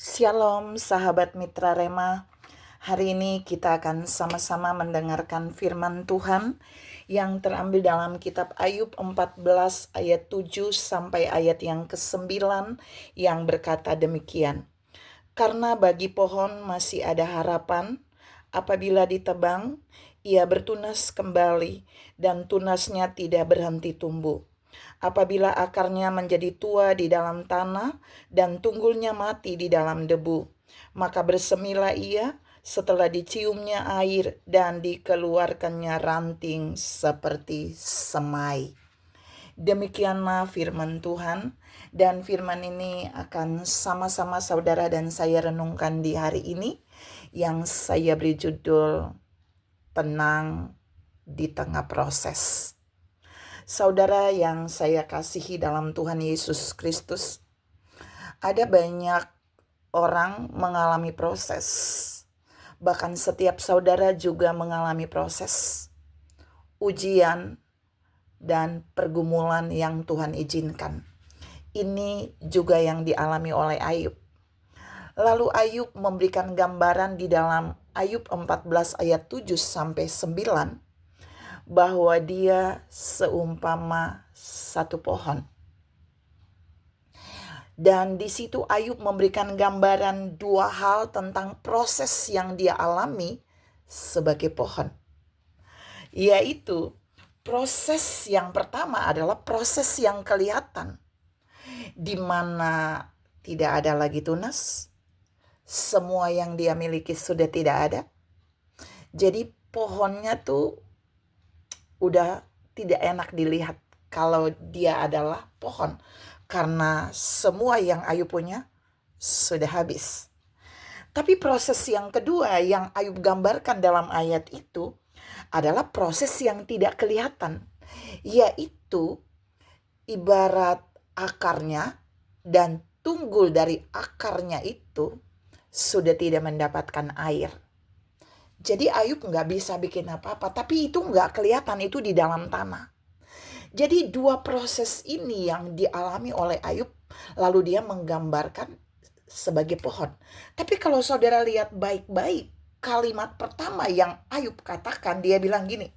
Shalom sahabat Mitra Rema. Hari ini kita akan sama-sama mendengarkan firman Tuhan yang terambil dalam kitab Ayub 14 ayat 7 sampai ayat yang ke-9 yang berkata demikian. Karena bagi pohon masih ada harapan, apabila ditebang, ia bertunas kembali dan tunasnya tidak berhenti tumbuh. Apabila akarnya menjadi tua di dalam tanah dan tunggulnya mati di dalam debu, maka bersemilah ia setelah diciumnya air dan dikeluarkannya ranting seperti semai. Demikianlah firman Tuhan, dan firman ini akan sama-sama saudara dan saya renungkan di hari ini yang saya beri judul Tenang di Tengah Proses. Saudara yang saya kasihi dalam Tuhan Yesus Kristus, ada banyak orang mengalami proses. Bahkan setiap saudara juga mengalami proses, ujian, dan pergumulan yang Tuhan izinkan. Ini juga yang dialami oleh Ayub. Lalu Ayub memberikan gambaran di dalam Ayub 14 ayat 7 sampai 9 bahwa dia seumpama satu pohon. Dan di situ Ayub memberikan gambaran dua hal tentang proses yang dia alami sebagai pohon. Yaitu proses yang pertama adalah proses yang kelihatan, di mana tidak ada lagi tunas, semua yang dia miliki sudah tidak ada. Jadi pohonnya tuh udah tidak enak dilihat kalau dia adalah pohon, karena semua yang Ayub punya sudah habis. Tapi proses yang kedua yang Ayub gambarkan dalam ayat itu adalah proses yang tidak kelihatan, yaitu ibarat akarnya dan tunggul dari akarnya itu sudah tidak mendapatkan air. Jadi Ayub nggak bisa bikin apa-apa, tapi itu nggak kelihatan, itu di dalam tanah. Jadi dua proses ini yang dialami oleh Ayub, lalu dia menggambarkan sebagai pohon. Tapi kalau saudara lihat baik-baik, kalimat pertama yang Ayub katakan, dia bilang gini,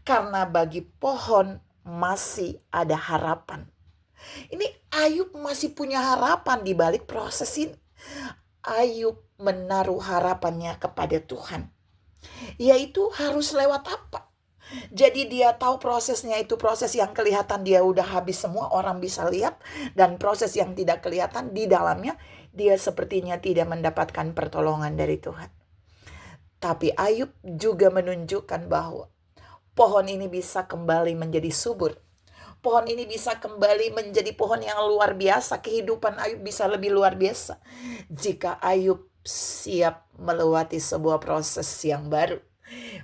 karena bagi pohon masih ada harapan. Ini Ayub masih punya harapan di balik proses ini. Ayub menaruh harapannya kepada Tuhan, yaitu harus lewat apa? Jadi dia tahu prosesnya itu proses yang kelihatan dia udah habis, semua orang bisa lihat, dan proses yang tidak kelihatan di dalamnya dia sepertinya tidak mendapatkan pertolongan dari Tuhan. Tapi Ayub juga menunjukkan bahwa pohon ini bisa kembali menjadi subur. Pohon ini bisa kembali menjadi pohon yang luar biasa. Kehidupan Ayub bisa lebih luar biasa jika Ayub siap melewati sebuah proses yang baru.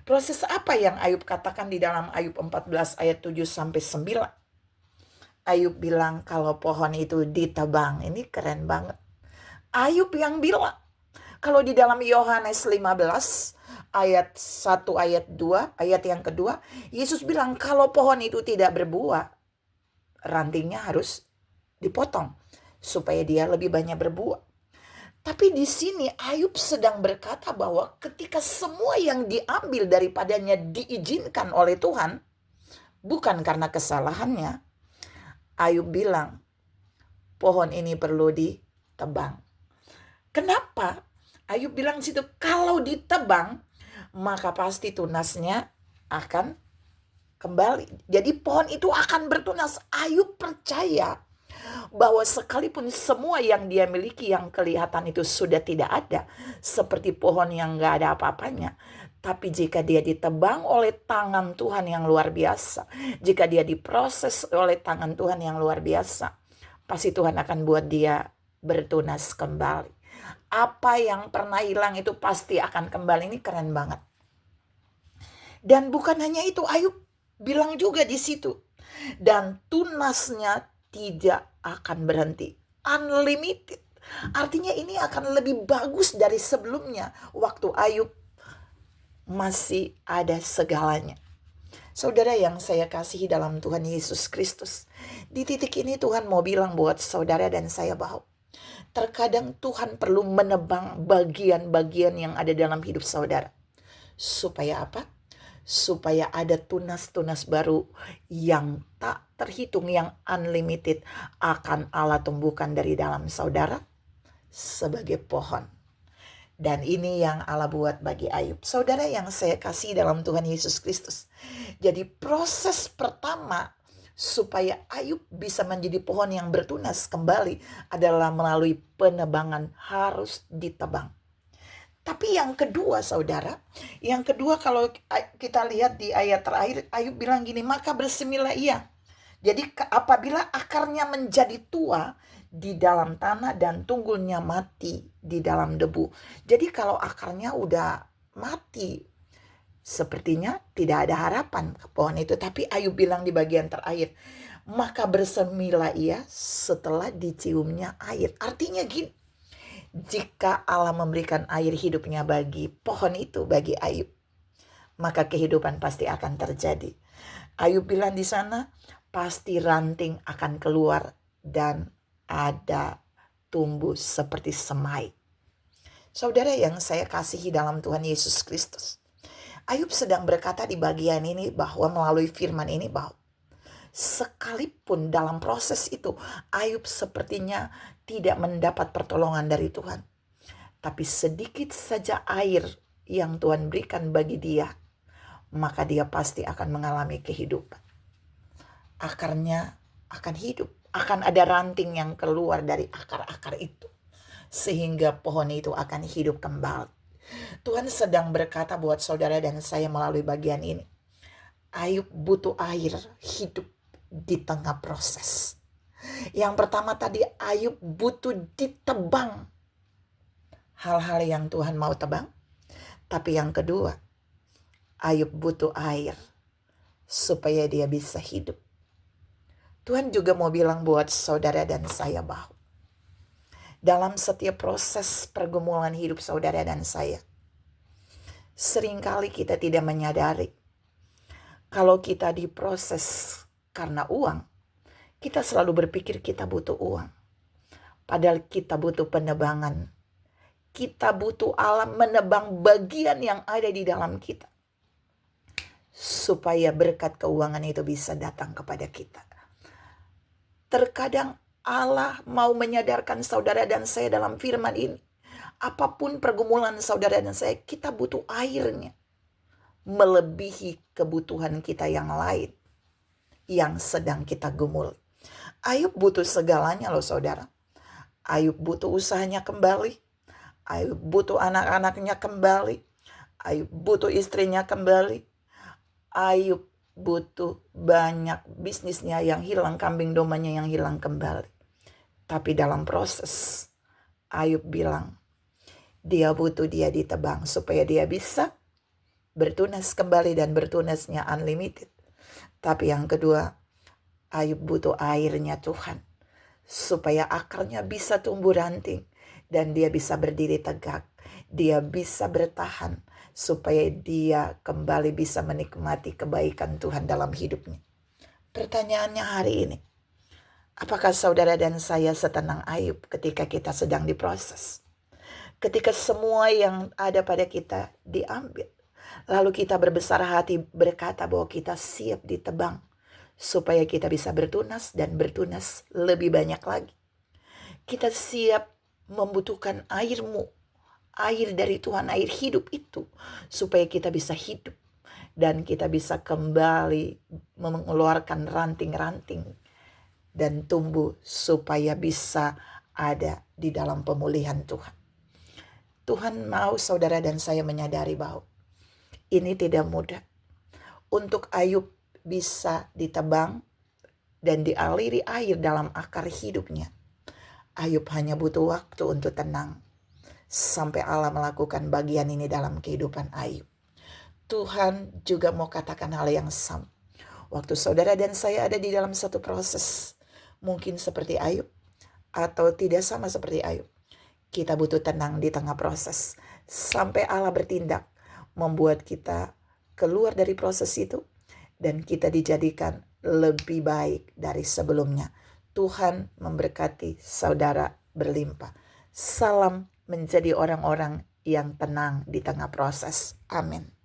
Proses apa yang Ayub katakan di dalam Ayub 14 ayat 7 sampai 9? Ayub bilang kalau pohon itu ditebang. Ini keren banget. Ayub yang bilang. Kalau di dalam Yohanes 15 ayat 1 ayat 2, ayat yang kedua, Yesus bilang kalau pohon itu tidak berbuah, rantingnya harus dipotong supaya dia lebih banyak berbuah. Tapi di sini Ayub sedang berkata bahwa ketika semua yang diambil daripadanya diizinkan oleh Tuhan, bukan karena kesalahannya, Ayub bilang pohon ini perlu ditebang. Kenapa? Ayub bilang situ kalau ditebang maka pasti tunasnya akan kembali. Jadi pohon itu akan bertunas. Ayub percaya bahwa sekalipun semua yang dia miliki yang kelihatan itu sudah tidak ada, seperti pohon yang gak ada apa-apanya, tapi jika dia ditebang oleh tangan Tuhan yang luar biasa, jika dia diproses oleh tangan Tuhan yang luar biasa, pasti Tuhan akan buat dia bertunas kembali. Apa yang pernah hilang itu pasti akan kembali. Ini keren banget. Dan bukan hanya itu, Ayub bilang juga di situ, dan tunasnya tidak akan berhenti, unlimited. Artinya ini akan lebih bagus dari sebelumnya, waktu Ayub masih ada segalanya. Saudara yang saya kasihi dalam Tuhan Yesus Kristus, di titik ini Tuhan mau bilang buat saudara dan saya bahwa Terkadang Tuhan perlu menebang bagian-bagian yang ada dalam hidup saudara. Supaya apa? Supaya ada tunas-tunas baru yang tak terhitung, yang unlimited, akan Allah tumbuhkan dari dalam saudara sebagai pohon. Dan ini yang Allah buat bagi Ayub. Saudara yang saya kasih dalam Tuhan Yesus Kristus. Jadi proses pertama supaya Ayub bisa menjadi pohon yang bertunas kembali adalah melalui penebangan, harus ditebang. Tapi yang kedua saudara, yang kedua kalau kita lihat di ayat terakhir, Ayub bilang gini, maka bersemilah ia. Jadi apabila akarnya menjadi tua di dalam tanah dan tunggulnya mati di dalam debu. Jadi kalau akarnya udah mati, sepertinya tidak ada harapan ke pohon itu. Tapi Ayub bilang di bagian terakhir, maka bersemilah ia setelah diciumnya air. Artinya gini, jika Allah memberikan air hidupnya bagi pohon itu, bagi Ayub, maka kehidupan pasti akan terjadi. Ayub bilang di sana, pasti ranting akan keluar dan ada tumbuh seperti semai. Saudara yang saya kasihi dalam Tuhan Yesus Kristus, Ayub sedang berkata di bagian ini bahwa melalui firman ini bahwa sekalipun dalam proses itu Ayub sepertinya tidak mendapat pertolongan dari Tuhan, tapi sedikit saja air yang Tuhan berikan bagi dia, maka dia pasti akan mengalami kehidupan. Akarnya akan hidup, akan ada ranting yang keluar dari akar-akar itu, sehingga pohon itu akan hidup kembali. Tuhan sedang berkata buat saudara dan saya melalui bagian ini, Ayub butuh air hidup di tengah proses. Yang pertama tadi, Ayub butuh ditebang hal-hal yang Tuhan mau tebang. Tapi yang kedua, Ayub butuh air supaya dia bisa hidup. Tuhan juga mau bilang buat saudara dan saya bahwa dalam setiap proses pergumulan hidup saudara dan saya, seringkali kita tidak menyadari kalau kita diproses karena uang, kita selalu berpikir kita butuh uang. Padahal kita butuh penebangan. Kita butuh Allah menebang bagian yang ada di dalam kita, supaya berkat keuangan itu bisa datang kepada kita. Terkadang Allah mau menyadarkan saudara dan saya dalam firman ini. Apapun pergumulan saudara dan saya, kita butuh airnya. Melebihi kebutuhan kita yang lain yang sedang kita gumul. Ayub butuh segalanya loh saudara. Ayub butuh usahanya kembali. Ayub butuh anak-anaknya kembali. Ayub butuh istrinya kembali. Ayub butuh banyak bisnisnya yang hilang, kambing dombanya yang hilang kembali. Tapi dalam proses, Ayub bilang, dia butuh dia ditebang supaya dia bisa bertunas kembali, dan bertunasnya unlimited. Tapi yang kedua, Ayub butuh airnya Tuhan supaya akarnya bisa tumbuh ranting dan dia bisa berdiri tegak. Dia bisa bertahan supaya dia kembali bisa menikmati kebaikan Tuhan dalam hidupnya. Pertanyaannya hari ini, apakah saudara dan saya setenang Ayub ketika kita sedang diproses? Ketika semua yang ada pada kita diambil, lalu kita berbesar hati berkata bahwa kita siap ditebang supaya kita bisa bertunas dan bertunas lebih banyak lagi. Kita siap membutuhkan airmu, air dari Tuhan, air hidup itu, supaya kita bisa hidup dan kita bisa kembali mengeluarkan ranting-ranting dan tumbuh supaya bisa ada di dalam pemulihan Tuhan. Tuhan mau saudara dan saya menyadari bahwa ini tidak mudah. Untuk Ayub bisa ditebang dan dialiri air dalam akar hidupnya, Ayub hanya butuh waktu untuk tenang sampai Allah melakukan bagian ini dalam kehidupan Ayub. Tuhan juga mau katakan hal yang sama. Waktu saudara dan saya ada di dalam satu proses, mungkin seperti Ayub atau tidak sama seperti Ayub, kita butuh tenang di tengah proses sampai Allah bertindak membuat kita keluar dari proses itu dan kita dijadikan lebih baik dari sebelumnya. Tuhan memberkati saudara berlimpah. Salam menjadi orang-orang yang tenang di tengah proses. Amin.